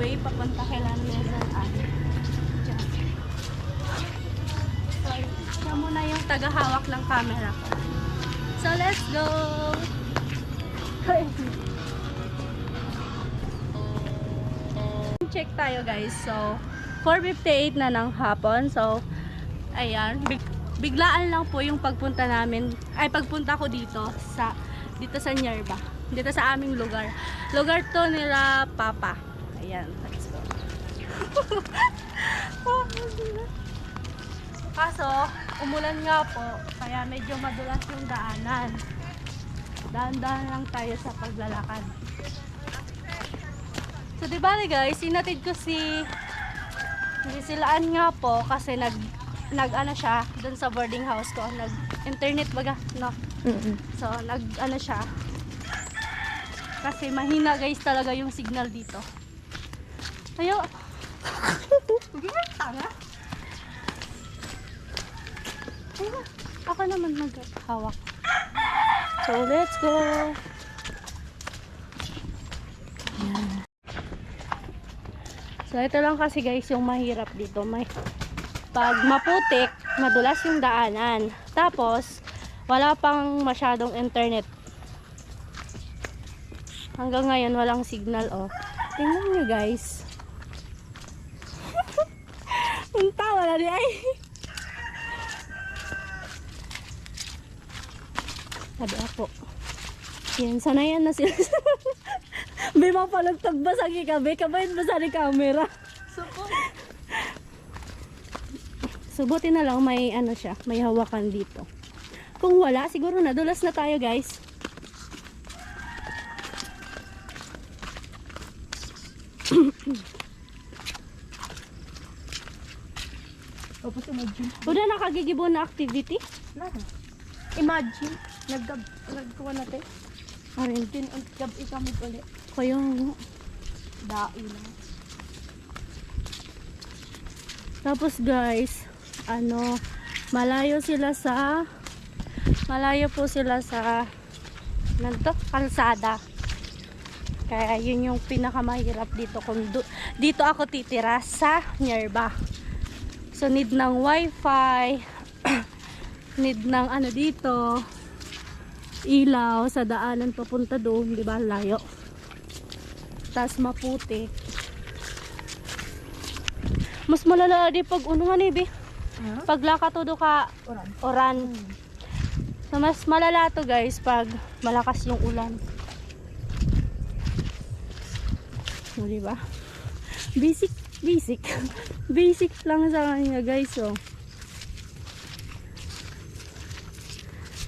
way papunta kay Lanlesan Ave. Diyan. So, siya muna yung tagahawak ng camera ko. So, let's go! Check tayo guys. So, 4:58 na ng hapon. So, ayan. Biglaan lang po yung pagpunta namin. Ay, pagpunta ko dito sa Nyerba. Dito sa aming lugar. Lugar to nila Papa. Ayan. Let's go. Kaso, umulan nga po. Kaya medyo madulas yung daanan. Dahan-dahan lang tayo sa paglalakad. So, diba guys, sinatid ko silaan nga po kasi nag ano siya dun sa boarding house ko. Nag-internet baga, no? So, ano siya. Kasi mahina guys talaga yung signal dito. Ayo. Tanga. Ako naman maghawak. So, let's go. Ayan. So, ito lang kasi guys yung mahirap dito. Pag maputik, madulas yung daanan. Tapos, wala pang masyadong internet. Hanggang ngayon, walang signal, oh. Tingnan nyo guys. Punta, wala di ay. Sabi ako. Yan, sanayan na sila. May mapalagtag ba sa kikabi? Kabayin ba sa camera? Subuti na lang may ano siya, may hawakan dito. Kung wala, siguro nadulas na tayo guys. Tapos imagine. Wala nakagigibo na activity? Lalo. Imagine. Nagkuha natin. Arin. Gabi kami ulit. Kaya nga. Dai lang. Tapos guys, malayo po sila sa kalsada. Kaya yun yung pinakamahirap dito kung dito ako titira sa Nyerba. So need ng wifi, need ng dito, ilaw sa daanan papunta doon, di ba? Layo. Tas maputi. Mas malala di pag unungan ibi. Paglaka todo ka oran. So mas malala to guys pag malakas yung ulan. So, di ba? Basic lang sa kanya guys, oh.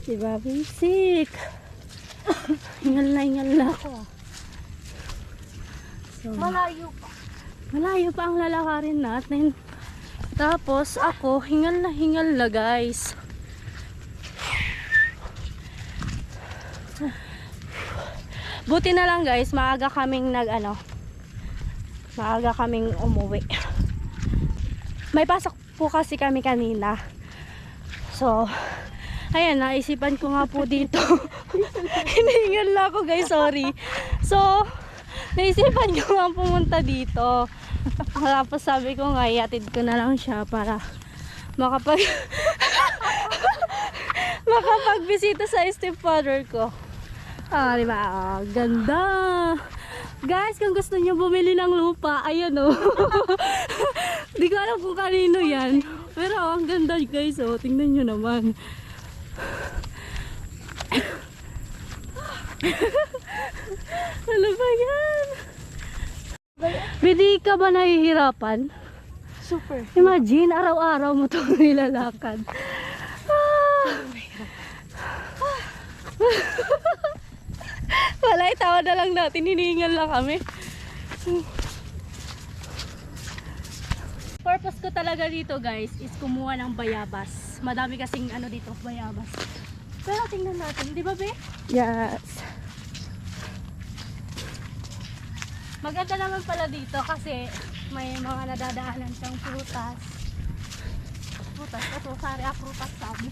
Di ba? Basic. Hingal na ako. So, Malayo pa ang lalakarin natin. Tapos ako, hingal na guys. Buti na lang guys, maaga kaming umuwi. May pasok po kasi kami kanina. So, ayan, naisipan ko nga po dito. Hinihingal na ako guys, sorry. So, naisipan ko nga pumunta dito. Tapos sabi ko nga, iatid ko na lang siya para makapagbisita sa stepfather ko. Ah, diba? Oh, ganda. Guys, kung gusto niyo bumili ng lupa, ayan oh. Di ko alam kung kanino yan. Pero ang ganda guys, oh. Tingnan nyo naman. Ano ba yan? Hindi ka ba nahihirapan? Super. Imagine, araw-araw mo itong nilalakad. Wala, itawa na lang natin. Hinihingal lang kami. Purpose ko talaga dito guys is kumuha ng bayabas. Madami kasing dito, bayabas. Pero tingnan natin, di ba be? Yes. Maganda naman pala dito kasi may mga nadadaanan siyang prutas. Ito, sari prutas sabi.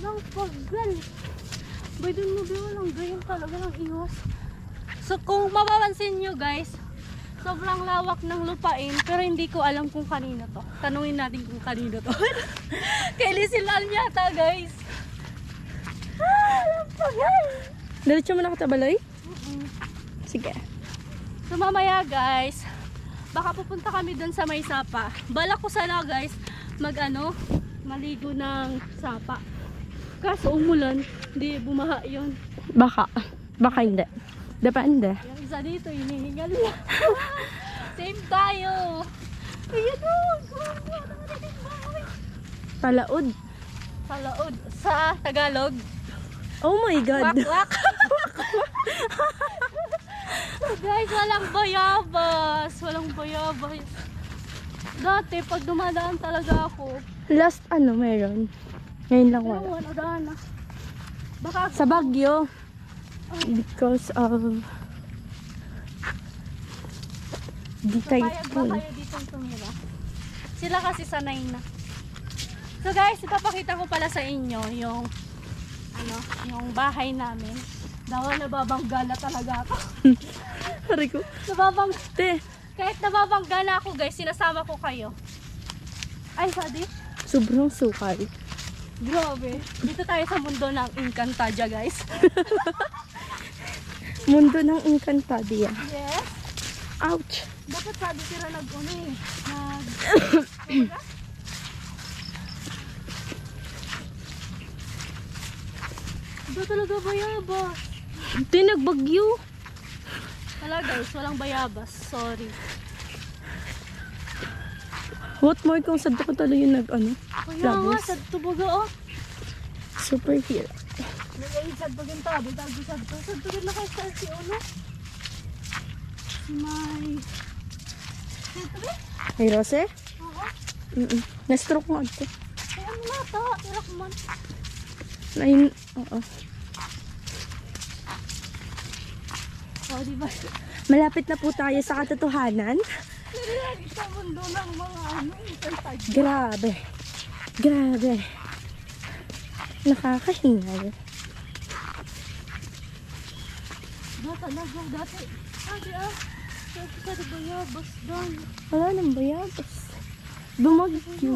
Nang pagal. Boy, dun mo, walang ganyan talaga ng iwas. So, kung mapapansin nyo guys, sobrang lawak ng lupain, pero hindi ko alam kung kanino to. Tanungin natin kung kanino to. Kay Lisilan yata, guys. Alam pa, guys. Diretso mo na katabaloy? Sige. So, mamaya, guys, baka pupunta kami dun sa may sapa. Balak ko sana, guys, maligo ng sapa. Kaso umulan, hindi bumaha yun. Baka hindi. Depende. Yung isa dito, hinihingal lang. Same tayo. Ayan o. Palaod. Sa laod. Sa Tagalog. Oh my God. Wak-wak. Guys, walang bayabas. Walang bayabas. Dati, pag dumadaan talaga ako, Last meron. Ngayon lang pero wala. wala daan na. Baka Sa Baguio. Because of di payag ba typhoon. kayo ditong tumira? Sila kasi sanay na. So guys, ipapakita ko pala sa inyo yung yung bahay namin. Dawa nababangga na talaga ako. Hari ko. Te, Kahit nababangga na ako guys, sinasama ko kayo. Ay, Sadi. sobrang sukal. Grabe. Dito tayo sa mundo ng Encantadia guys. Mundo ng Encantadia. Yes. Ouch. Dapat Sadi tira nag-uni. Iba talaga bayabas. Ito yung nagbagyo. Wala guys, walang bayabas. Sorry. What more kung sa ko talo yung Kaya nga, Labos. sa tubuga oh. Superhero. Nag-aid sa bagong tabi, tabi sa to. Sa tugin na kayo sa si Ono. Si May... Ito ba? Hey, Rose? Oo. Na-stroke mo agto. Kaya ano na ito? Irak man. Oo. Oh, di ba? Malapit na po tayo sa katotohanan. Narinig sa mundo ng mga Encantadia. Grabe. Grabe. Nakakahingal. Talaga, dati. Sabi dati sa bayabas doon. Wala nang bayabas. Bumagyo.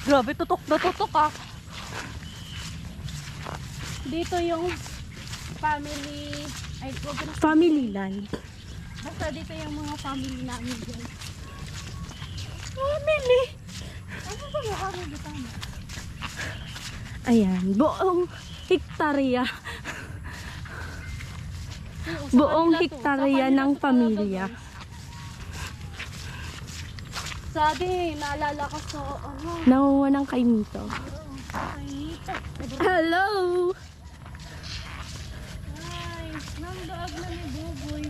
Grabe, tutok na tutok ah. Dito yung family, ay wag na, Family land. basta dito yung mga family namin dyan. Family? Ano ba yung family tama? Ayan. Buong hektarya. Oo, sa Buong kanila to. hektarya Sa kanila ng to pamilya. talaga, guys. Sabi, naalala ko sa Nanguha ng kainito. Hello! Ay, nang daag na ni Buboy.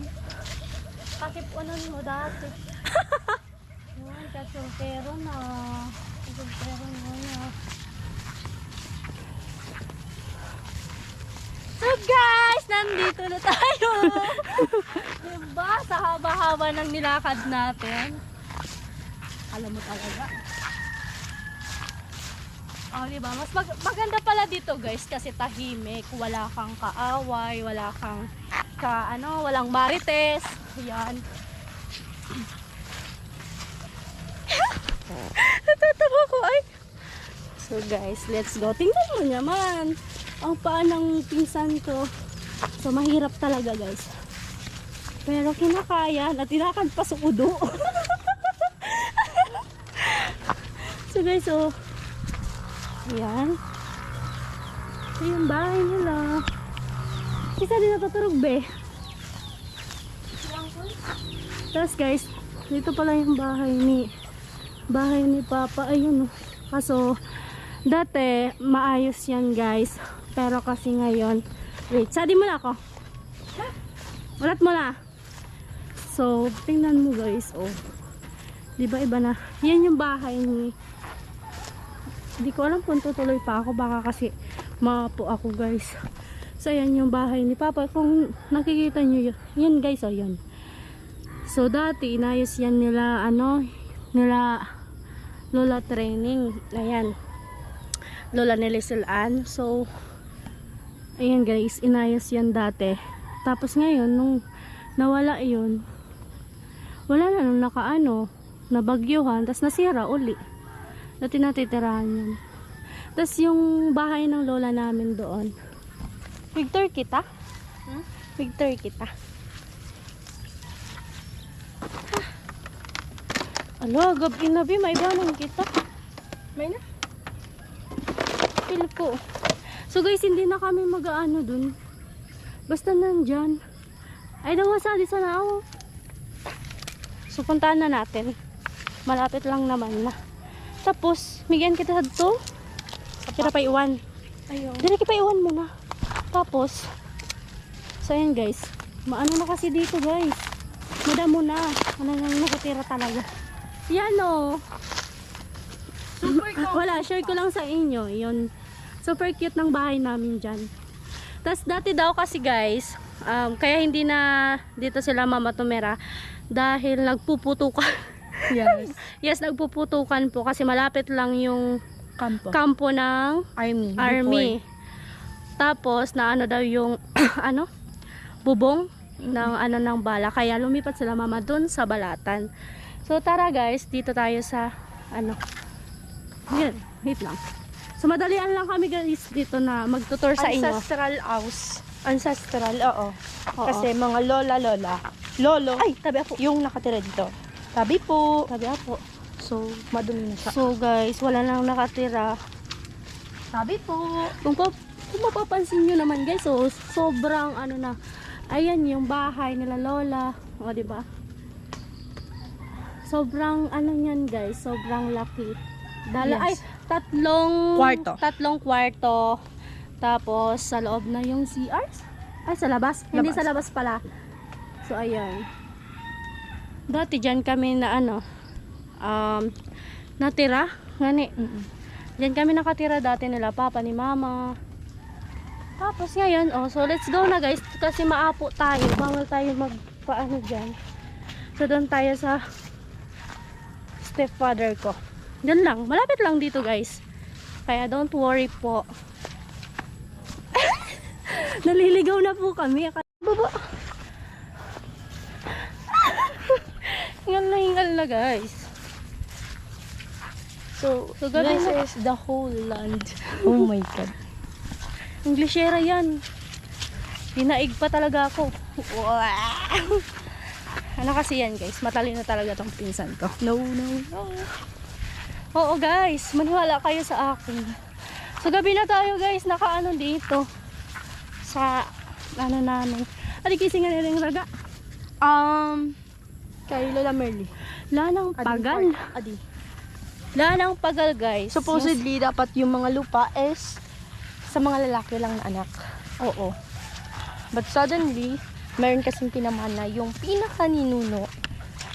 Kakipunan mo dati. Yan, kasultero na. Kasultero mo na. So guys, nandito na tayo. Diba? Sa haba-haba ng nilakad natin. Alam mo talaga. Oh, diba? Mas maganda pala dito guys kasi tahimik, wala kang kaaway, wala kang walang marites. Yan. Natatawa ko ay. So guys, let's go. Tingnan mo naman ang paa ng pinsan ko. So mahirap talaga guys. Pero kinakaya na tinakad pa sa kudo. So guys, oh. Ayan. Ito yung bahay nila. Isa din natutulog be. Tapos guys, dito pala yung bahay ni Papa. Ayun oh. Kaso dati maayos yan guys. Pero kasi ngayon, wait, sadi mo na ako. Ulat mo na. So, tingnan mo guys, oh. Diba iba na? Yan yung bahay ni... Hindi ko alam kung tutuloy pa ako. Baka kasi maapo ako guys. So, yan yung bahay ni Papa. Kung nakikita nyo yan guys, oh, yan. So, dati inayos yan nila, nila Lola Training. Ayan. lola ni Lizel Ann. So, ayan guys, inayos yan dati. Tapos ngayon, nung nawala yun, wala na nung nakaano, nabagyuhan, tapos nasira uli. Dati natitirahan yun. Tapos yung bahay ng lola namin doon. Victor kita? Victor kita. Alo, gabi na bi, may banong kita. May na? Feel ko. So guys, hindi na kami mag-aano dun. Basta nandyan. Ay, nawasa di sana ako. So puntahan na natin. Malapit lang naman na. Tapos, migyan kita dito. Kira pa iwan. Ayaw. Dili pa iwan mo na. Tapos, so ayan guys. Maano na kasi dito guys. Madamo na. Ano nang nakatira talaga. Yan o. Wala, share ko lang sa inyo. Yun. Super cute ng bahay namin dyan. Tapos dati daw kasi guys, kaya hindi na dito sila mama tumira dahil nagpuputukan. Yes. Yes, nagpuputukan po kasi malapit lang yung Kampo. kampo ng Army. Tapos na ano daw yung ano bubong ng ano ng bala, kaya lumipat sila mama dun sa balatan. So tara guys, dito tayo sa ano. Yan, wait lang. So madalian lang kami guys dito na magtutur sa inyo. Ancestral house. Ancestral, oo. Oo. Kasi mga lola, lolo, Ay, tabi ako. yung nakatira dito. Tabi po. Tabi ako. So, madumi na siya. So guys, wala nang nakatira. Tabi po. Kung mapapansin nyo naman guys, so sobrang ano na. Ayan yung bahay nila lola. O diba? Sobrang ano yan guys, sobrang laki. Ay, Yes. tatlong kwarto. Tapos sa loob na yung CRs. Ay, sa labas. Hindi sa labas pala. So ayan. Dati dyan kami na ano, natira. Ngani. Dyan kami nakatira dati nila papa ni mama. Tapos ngayon, so let's go na guys. Kasi maapo tayo. Bawal tayo magpaano dyan. So doon tayo sa stepfather ko. Diyan lang. Malapit lang dito guys. Kaya don't worry po. Naliligaw na po kami. Baba. Hingal na guys. So gabi this na. is the whole land. Oh my God. Englishera yan. Dinaig pa talaga ako. Wow. Ano kasi yan guys, matalino talaga tong pinsan ko. No. Oo guys, maniwala kayo sa akin. So gabi na tayo guys, nakaano dito. Sa ano namin. Gising nga nila yung raga. Kay Lola Merly. Lanang pagal. Adi. Lanang pagal guys. Supposedly, dapat yung mga lupa is sa mga lalaki lang na anak. Oo. But suddenly, meron kasing pinamana yung pinakaninuno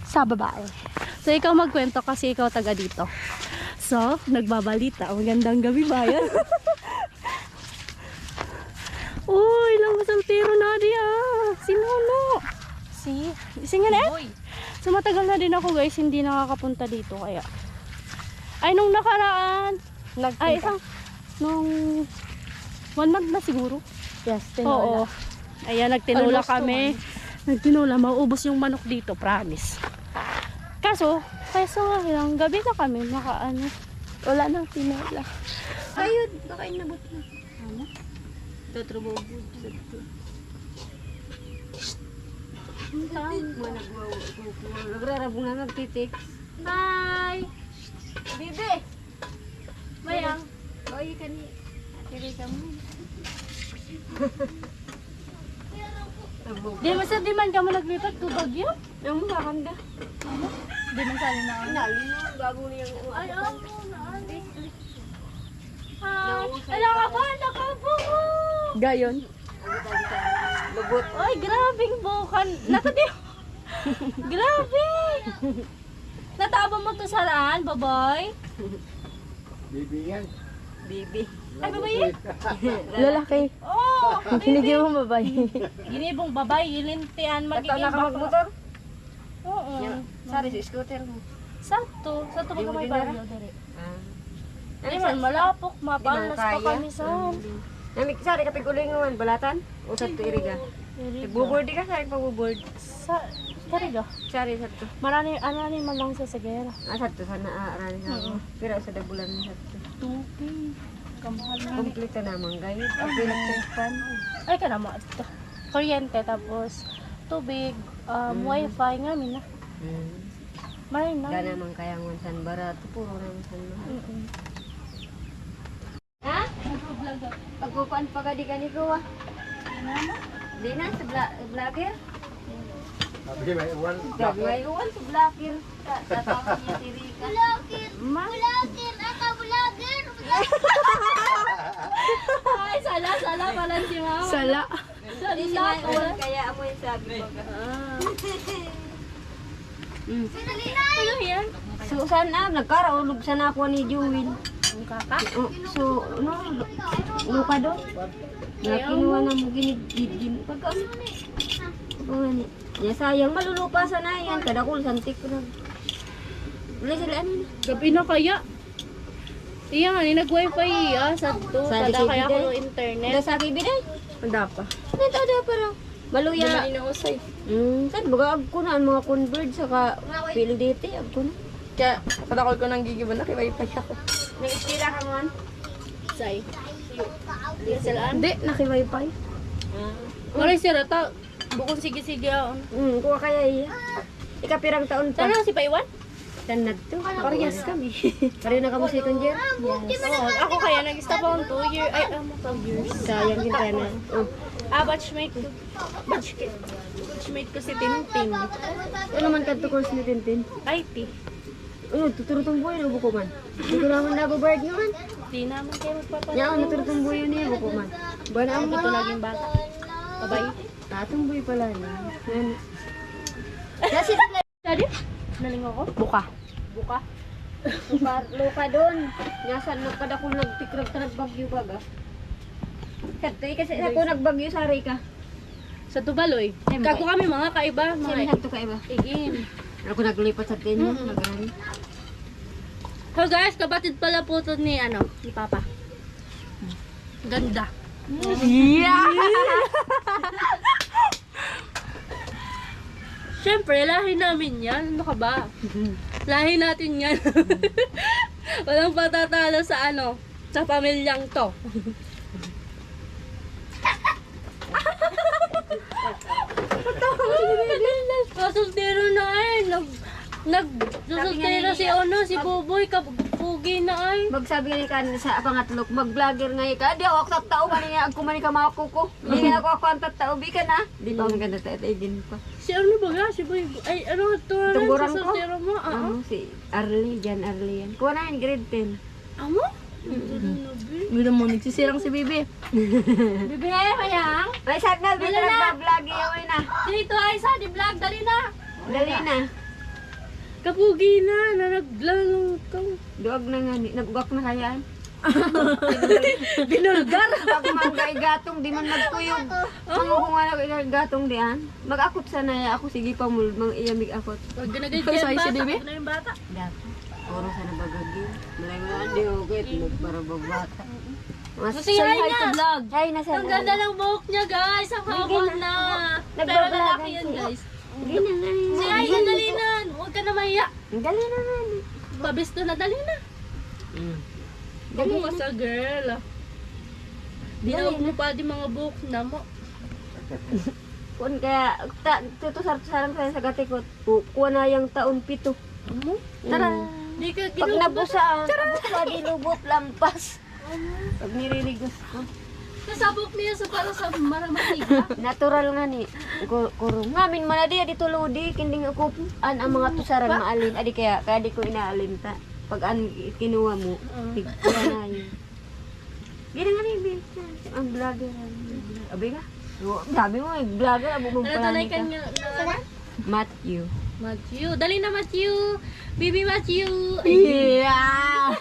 sa babae. So ikaw magkwento kasi ikaw taga dito. So, nagbabalita. Magandang gabi bayan. Uy, lang masaltiro na diya. Sinuno. Isingan eh. Boy. So matagal na din ako guys, hindi nakakapunta dito kaya. Ay, nung nakaraan. Ay, nung 1 month na siguro. Yes, tinola. Oo. Ayan, nagtinola Almost kami. Nagtinola, mauubos yung manok dito, promise. Kaso nga lang, gabi na kami, nakaano. Wala nang tinola. Ayun, baka inabot na. Ano? Tutrubog. Nagrarabong na nagtitik. Hi! Bibi! Mayang? Oy, kani. Kiri ka mo. Di man ka mo naglipat ko bagyo? Yung makan ka. Di man sali na ako. Nalino, bago niya. Ay, ako na. Hi! Ala ka ba? Nakapo! Gayon. Lugot. Ay, grabing bukan. Natadi. Grabe. Nataba mo to sa raan, baboy? Bibi yan. Bibi. Ay, babae yan? Lalaki. Oh, Hinigi mo babae. ginibong babay, ilintian, magiging Motor? Oo. Sari sa scooter mo. Sakto. Sakto pag may baryo. Dire. Hindi man malapok, mabalas pa kami sa. Namik sari kapig ulingon balatan usad to iriga. Bubord di ka sari pagubord. Sa Kariga. Sari sadto. Marani anani man lang sa Sagera. Sadto sana arani sa. Pero sa dabulan sadto. Tupi. Kamahal na. Kompleto namang gayud. Ang pinagtagpan. Ay kana mo ito. Kuryente tapos tubig, wifi nga mina. Maray na. Dana man kayang wansan barato puro naman san mahal. Ha? Pagkukuan pa ka di ka ni ko ah. Di na sa vlogger. Sabi may uwan. Gabi may uwan sa vlogger. Tatapos niya si Rika. Vlogger! Ako vlogger! Ay, sala pala si mama. Sala. Di siya may uwan kaya amoy sabi ko ka. Ano yan? So sana nagkaraulog sana ako ni Jewin. Ang kaka? So no luka do. Na kinuha na mo ginigid pag ano ni. Oh ni. Ya sayang malulupa sana yan kada kul santik ko na. Wala sila ano na. Gabi na kaya. Iya nga, ni nag-wifi sa to. Sa Tada kaya Liquid ko eh. internet. Da sa kibiday. Wala pa. Nada pero maluya. Dali na usay. Kan baga ag ko na ang mga convert saka validate ag ko na. Kaya kadakol ko nang gigiban na kay wifi ako. Nag-istira ka mo. Say. DSLR? Hindi, naki-wifi. Maray sira ta. Bukong sige-sige ako. Kuha kaya iya. Ikapirang taon pa. Sana si Paiwan? Tanad to. Parehas kami. Pare na kamo second year. Oo, ako kaya nag-stop ako 2 years. Ay, 12 years. Sayang din tayo na. Oh. Batchmate ko. Batchmate ko si Tintin. Ano man kadto course ni Tintin? IT. Tuturutong buhay na buko man. Dito naman na babard naman. Di naman kayo magpapalala. Yan, naturutong buhay niya buko man. Buwan ang Ito naging bata. Babay. Tatong buhay pala niya. Yan. Kasi, Daddy? Naling ako? Buka. Buka. Luka doon. Nasaan na kada ko nagtikrag ka nagbagyo baga. Kasi ako nagbagyo sa Rika. Sa Tubaloy. Kako kami mga kaiba. Sino Mga nagto ka iba? igin. Ako naglipat sa tenyo. Nagaran. So guys, kapatid pala po to ni ni Papa. Ganda. Yeah! Siyempre, lahi namin yan. Ano ka ba? Lahi natin yan. Walang patatalo sa sa pamilyang to. Kasultero na ay. Nagsusultero si Buboy. Kapugi na ay. Magsabi ka ni kanin sa pangatlok, mag-vlogger nga ka. Di ako tattao man niya ako man ka mako ko. Di na ako ang tattao bi ka na. Di pa maganda tayo din pa. Si ano ba nga? Si Boy. Ay, ano ito na Tungguran sa ko? soltero mo? Si Arlie, Jan Arlie yan. Kuha na yan, grade 10. Amo? Gusto mo, nagsisirang si Bibi. Bibi nga yan, mayang. Ay, sagnal, Wala bito na. nag-vlog yawin na. Dito ay sa di vlog. Dali na. Dali na. Kapugi na. Nanaglang ka. Duwag na nga, nagugak na kayaan. Binulgar. Pag mga gatong, di man magtuyog. Kung nga na gatong di an. Mag-akot sana ya ako, sige pa mo, mga iyamig akot. Pag ginagay Ay, kaya say, si bata. Bibi? Ako na yung bata. Dati. Puro sana bagagin. Malay mo na, di okay, para babata. Say hi na. vlog. Hi na sa Ang ganda ng buhok niya guys. Ang haba na. Pero Nagbablog lalaki yan yan siya. guys. Hindi na nga. Say hi na, dali na. Huwag ka na mahiya. Dali na nga. Pabisto na, dali na. Bago ka sa girl. Di na huwag mo pa di mga buhok na mo. Kung kaya, tutusar-tusaran sa gatikot, kuha na yung taon 7. Amo? Tara. Di ka Pag ginubo. nabusa, di lubot, lampas. Pag niriligos ko. Kasabok niya sa para sa maramatiga. Natural nga ni. Kurong. Ngamin man na di, adi tuludi, kinding ako, ang mga tusaran maalin. Adi kaya di ko inaalin ta. Pag kinuha mo, kuha na yun. Gina nga ni, ang vlogger. Abi nga? Sabi mo, vlogger, abo mong Natanay palani ka ka. niya. Matthew. Matthew. Dali na Matthew. Bibi Matthew. Yeah!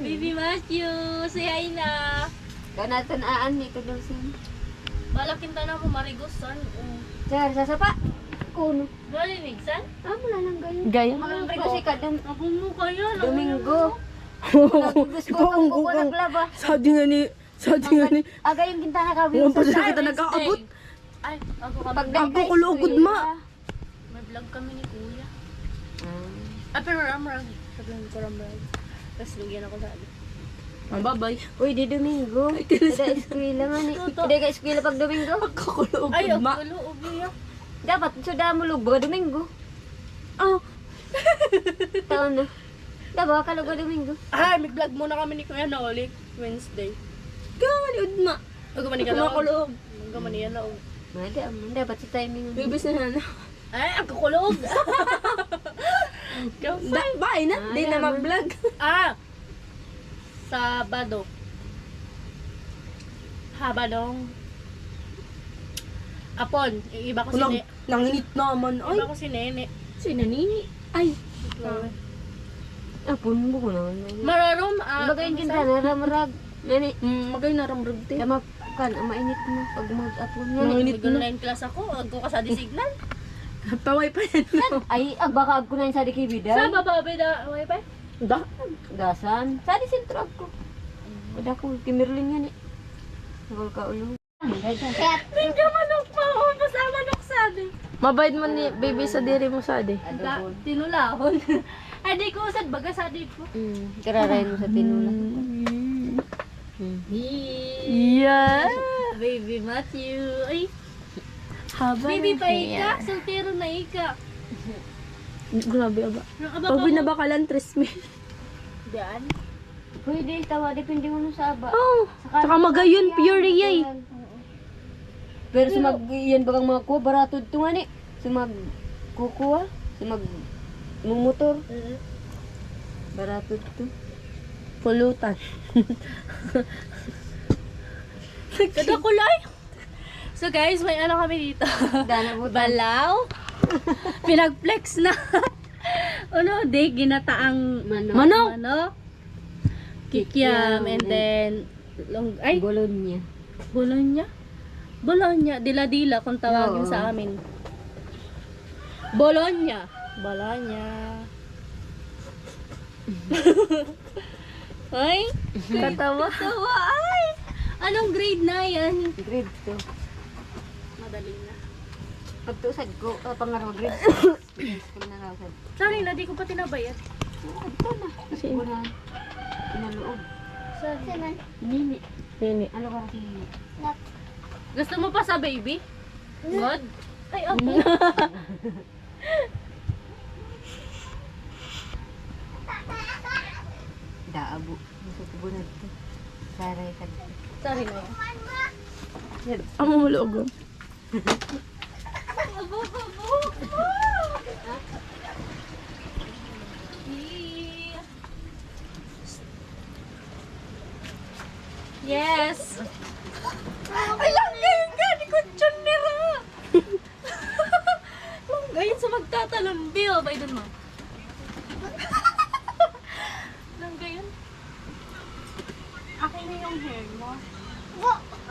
Bibi Matthew. Say hi na. Kanatanaan nito daw siya. Balakin ta na mo marigosan. Sir, sasapa. kuno. Narinig, san? Amo na lang gayon. Gaya. Mga kasi kadam Ako mo kayo. Domingo. Gusto ko kung kuko naglaba. Sabi nga ni, Aga yung gintana ka. Ngayon pa siya kita nag-aabot. Ay, ako kami. Pagdagdag Ako kulugod, ma. May vlog kami ni Kuya. Ah, pero ramrag. Sabihin ko ramrag. Tapos lugyan ako sa ali. Bye-bye. Uy, di Domingo. Kada eskwela man ni. Hindi ka eskwela pag Domingo. Kakulugod, Ay, ma. ako ubi. Dapat sudah mo lubo Domingo. Ah, Taon na. Dapat ka lubo Domingo. Ay, may vlog muna kami ni Kuya na ulit. Wednesday. kaliud, ma. Huwag man ka laog. Kumakulog. Huwag man yan laog. Dapat sa timing. Bibis na na. Ay, ang kukulog. Bye na. Di na Ayaw, mag-vlog. Ah! Sabado. Habadong. Apon. Iba ko si Kulang, Nene. nanginit naman. Ay, Iba ko si Nene. si Nanini. Ay, Apon mo ko naman. Mararom. Bagay yung gintana. Ramarag. Nani. magay na ramrag te. Kama kan, mainit mo pag mag-apon. Nani. Mainit Nag na. online class ako. Huwag ko ka sa signal. Paway pa yan. Ay, baka ko na yung sa di kibiday. Sa baba ba na wifi? Da. Gasan. Sa di sentro ko. Kada ko, kimirlin yan eh. Nagol ka ulo. Hindi ka manok pa. Basta manok sa atin. Mabait mo ni baby sa diri mo sa ade. Tinulahon. Ay, di ko usad baga sa atin ko. Kararayan mo sa tinula. Yeah. Baby Matthew. Ay, Haba. baby pa ika. Soltero na ika. Grabe aba. Aba Pag binabakalan, 3,000. Diyan. Pwede, tawa. Depende mo nun sa aba. Oh. Tsaka magayon, pure yay. Pero sa mag, yan bagang mga kuha, baratod ito nga ni. Sa mag kukuha, sa mag mumotor. Baratod ito. Pulutan. Kada kulay. So guys, may ano kami dito. Dana mo. Balaw. Pinag-flex na. Ano, di ginataang Manok. manok. Kikiam and then ay, Bologna. Bologna. Bologna, dila-dila kung tawagin Oo. sa amin. Bologna. Bologna. Ay, Katawa. tawa ay. Anong grade na yan? Grade 2. Madali na. Pagtusad ko, pangarap grade 2. School na lang. Sorry na, di ko pa tinabayad. Ito na. Kasi ko na pinaloob. Sorry. Nini. Nini. Ano ka kasi? Gusto mo pa sa baby? God? Ay, okay. Daabo. Gusto ko na ito. Saray ka. Sorry na yan. Ang mulugo. Yes! Ay, langgayin ka! Di ko dyan nira! Langgayin sa magtatalon. Bill, ba dun mo? Langgayin? Akin na yung hair mo.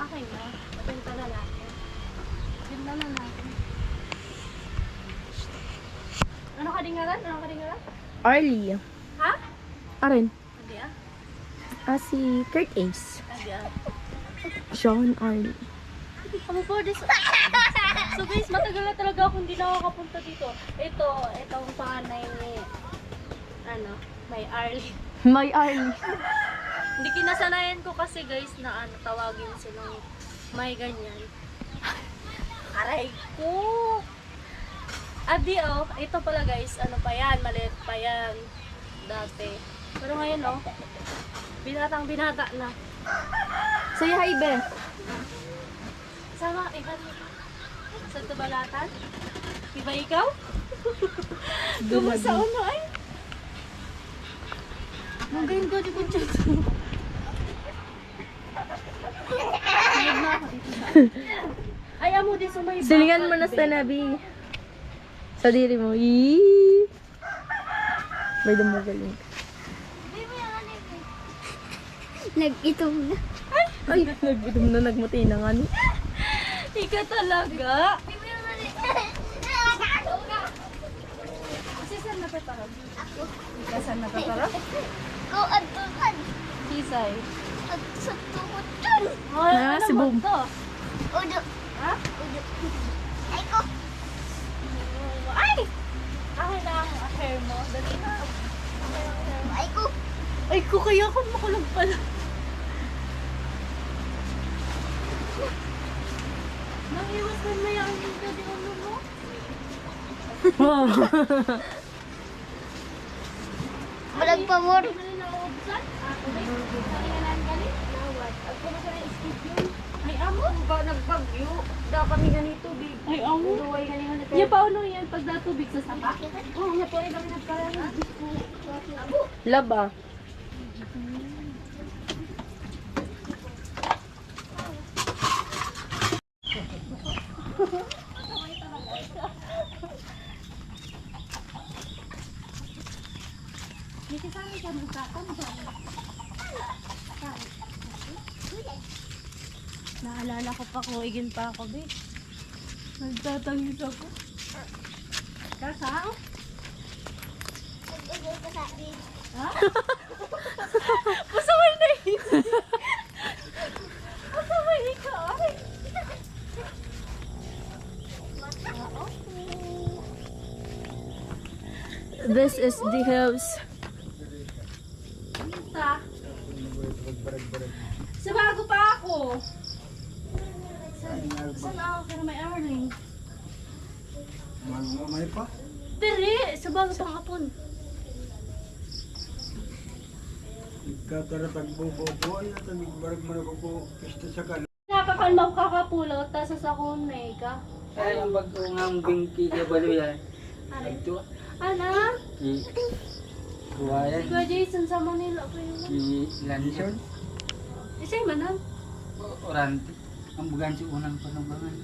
Akin na. Pinta na natin. Pinta na natin. Ano ka dingalan? Ano ka dingalan? Arlie. Ha? Arin. Hindi ah. Si Kurt Ace. Hindi ah. Sean Arlie. Ano po, this... So guys, matagal na talaga akong hindi nakakapunta dito. Itong panay ni... Ano, may Arlie. May Arlie. Hindi kinasanayan ko kasi guys na ano, tawagin silang may ganyan. Aray ko! Adi oh, ito pala guys, ano pa yan, maliit pa yan. Dati. Pero ngayon oh, binatang binata na. Say hi, be. Sama, ikaw sa tubalatan? Iba ikaw? Kumusta ano ay? Magayon ko, di ko dyan. Ayun na ako dito sa... Ay, amo din sa may Silingan mo na sa nabi. Sa diri mo. Yee. May dumagaling. Nag-itong na. Ay, nag-itom na nagmuti na nga ni. Ika talaga. natatarap? Ikaw saan natatarap? Ko adtuhan. Kisay. At sa tuhod dyan. Ah, si Boom. Udo. Ha? Udo. Ay ko. Ay! Akin na ang hair mo. Dali na. Ay ko. Ay, kaya ako makulog pala. Nang-iwas na na yung dito di ulo mo. Wow. Malag pa mo. Ay, amo. Ba nagbagyo? Da kami ganito big. Ay, amo. Uruway ganito na Yung paano yan pag natubig sa sapa? Oh, nga pala kami nagkaroon. Laba. Naalala ko pa, kuigin pa ako, be. Nagtatangis ako. Kasa? Ha? Pasaway na yun. Pasaway ka, ay. This is the house. Ta. Sa bago pa ako. Saan ako pero may earning? May pa? Dere, sa bago pang apon. Ikatara tagbobo ay tagbarag man ako po pista sa kan. Nakakalmaw kakapulaw, tasas ako mega. Ay, ang bagong bingki ka ba yan? Ito, Ana? ki Kuwayan, Kuya Jason sa Manila pa yun. ki Lanson, Isa'y manan. Orante. Ang bugan si unang panambangan.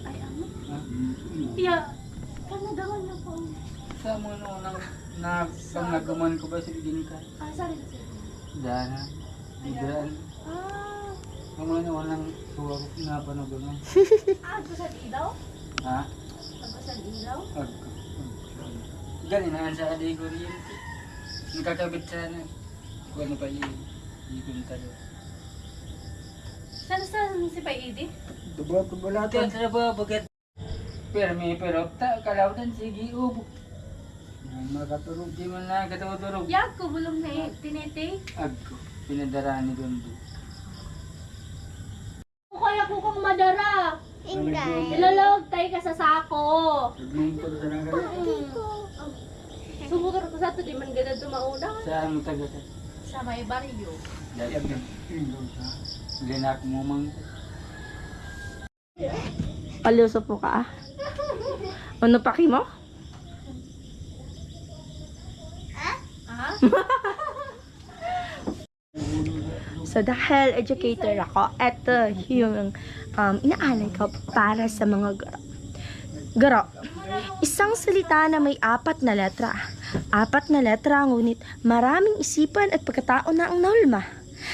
Ay, ano? Ha? Iya. Kanadaman na po. Sa mga unang na pangaguman ko ba sa bigin ka? Ah, sorry. Dana, Idran. Ah, Ang mga unang tuwa ko na panambangan. agto sa ilaw? Ha? Agto sa ilaw? Galinaan sa aday ko rin. Nakakabit sana. Kung ano pa yun. Ikon talo. Saan si Pai Edie? Duba ko Ito balatan. ang trabaho bagat. Pero ta kalawdan sige ubo. Makatulog. Di man na katulog. Yak ko bulong na tinete. Agko. Pinadaraan ni Dondo. Kaya ko kang madara. Inday. Ilalog tayo ka sa sako. Nagmungkol sa nang Sumutor ko sa to, di man ganda tumauna. Saan mo taga ka? Sa may baryo. Dahil linak mo mang. Palyoso po ka ah. Ano paki mo? Ha? So dahil educator ako, eto yung inaalay ko para sa mga guro. Guro, isang salita na may 4 na letra. 4 na letra, ngunit maraming isipan at pagkatao na ang naulma.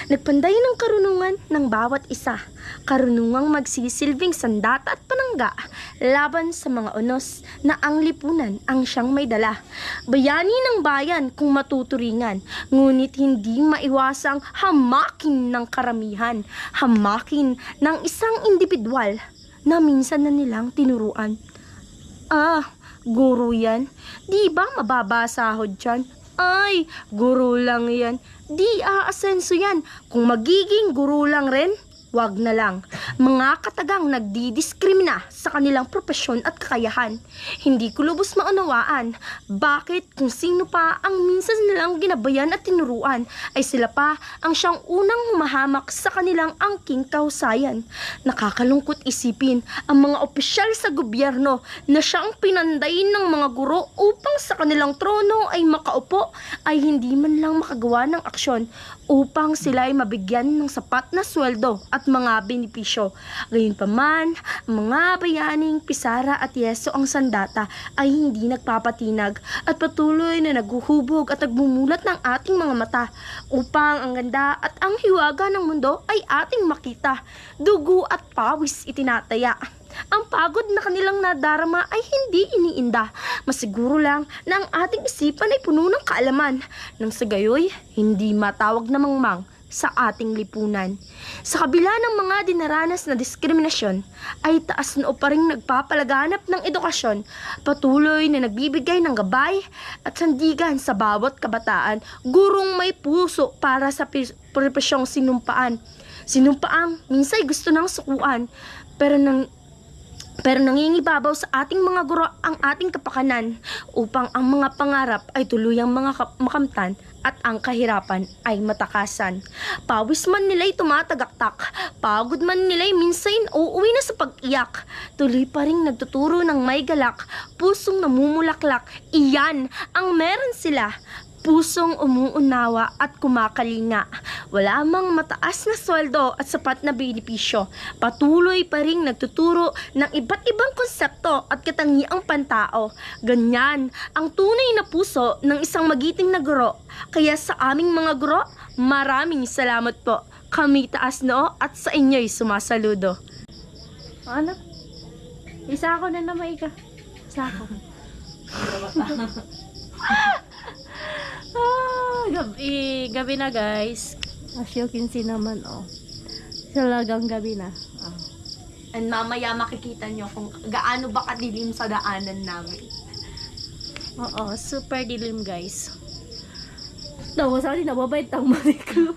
Nagpanday ng karunungan ng bawat isa. Karunungang magsisilbing sandata at panangga laban sa mga unos na ang lipunan ang siyang may dala. Bayani ng bayan kung matuturingan, ngunit hindi maiwasang hamakin ng karamihan. Hamakin ng isang individual na minsan na nilang tinuruan. Ah, guro yan. Di ba mababa sahod dyan? Ay, guro lang yan. Di aasenso yan. Kung magiging guro lang rin, wag na lang. Mga katagang nagdidiskrimina sa kanilang propesyon at kakayahan. Hindi ko lubos maunawaan. Bakit kung sino pa ang minsan nilang ginabayan at tinuruan, ay sila pa ang siyang unang humahamak sa kanilang angking kahusayan. Nakakalungkot isipin ang mga opisyal sa gobyerno na siyang pinanday ng mga guro upang sa kanilang trono ay makaupo, ay hindi man lang makagawa ng aksyon upang sila ay mabigyan ng sapat na sweldo at mga benepisyo. Gayunpaman, mga bayaning Pisara at Yeso ang sandata ay hindi nagpapatinag at patuloy na naghuhubog at nagmumulat ng ating mga mata upang ang ganda at ang hiwaga ng mundo ay ating makita. Dugo at pawis itinataya. Ang pagod na kanilang nadarama ay hindi iniinda. Masiguro lang na ang ating isipan ay puno ng kaalaman. Nang sa gayoy, hindi matawag na mangmang sa ating lipunan. Sa kabila ng mga dinaranas na diskriminasyon, ay taas noo pa rin nagpapalaganap ng edukasyon, patuloy na nagbibigay ng gabay at sandigan sa bawat kabataan, gurong may puso para sa profesyong sinumpaan. Sinumpaang minsay gusto nang sukuan, pero nangingibabaw sa ating mga guro ang ating kapakanan upang ang mga pangarap ay tuluyang makamtan at ang kahirapan ay matakasan. Pawis man nila'y tumatagaktak, pagod man nila'y minsan uuwi na sa pag-iyak. Tuloy pa rin nagtuturo ng may galak, pusong namumulaklak, iyan ang meron sila. Pusong umuunawa at kumakalinga. Wala mang mataas na sweldo at sapat na benepisyo. Patuloy pa rin nagtuturo ng iba't ibang konsepto at katangiang pantao. Ganyan ang tunay na puso ng isang magiting na guro. Kaya sa aming mga guro, maraming salamat po. Kami taas noo at sa inyo'y sumasaludo. Ano? Isa ako na naman ika. Isa ako. Gabi na guys. As you can see naman, oh. Talagang gabi na. Oh. And mamaya makikita nyo kung gaano ba kadilim sa daanan namin. Oo, super dilim guys. Tawa sa akin, nababait ang mali ko.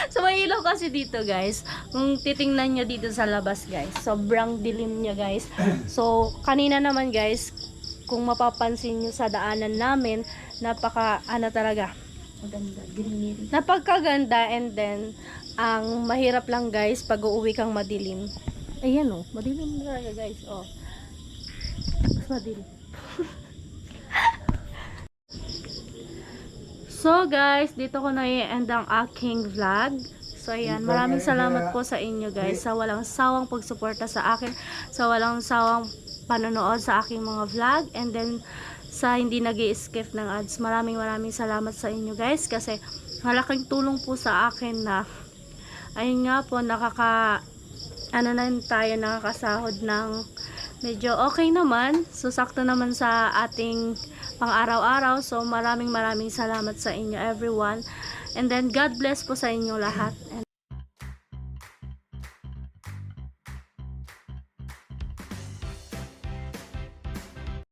So, may ilaw kasi dito guys. Kung titingnan nyo dito sa labas guys, sobrang dilim niya guys. So, kanina naman guys, kung mapapansin nyo sa daanan namin, napakaganda, and then ang mahirap lang guys pag uuwi kang madilim. Ayan oh, madilim talaga guys. Oh. Mas madilim. So guys, dito ko na i-end ang aking vlog. So ayan, maraming salamat po sa inyo guys sa walang sawang pagsuporta sa akin, sa walang sawang panonood sa aking mga vlog, and then sa hindi nag-i-skip ng ads. Maraming salamat sa inyo guys kasi malaking tulong po sa akin na ayun nga po nakakasahod ng medyo okay naman. So sakto naman sa ating pang araw-araw. So maraming salamat sa inyo everyone. And then God bless po sa inyo lahat. And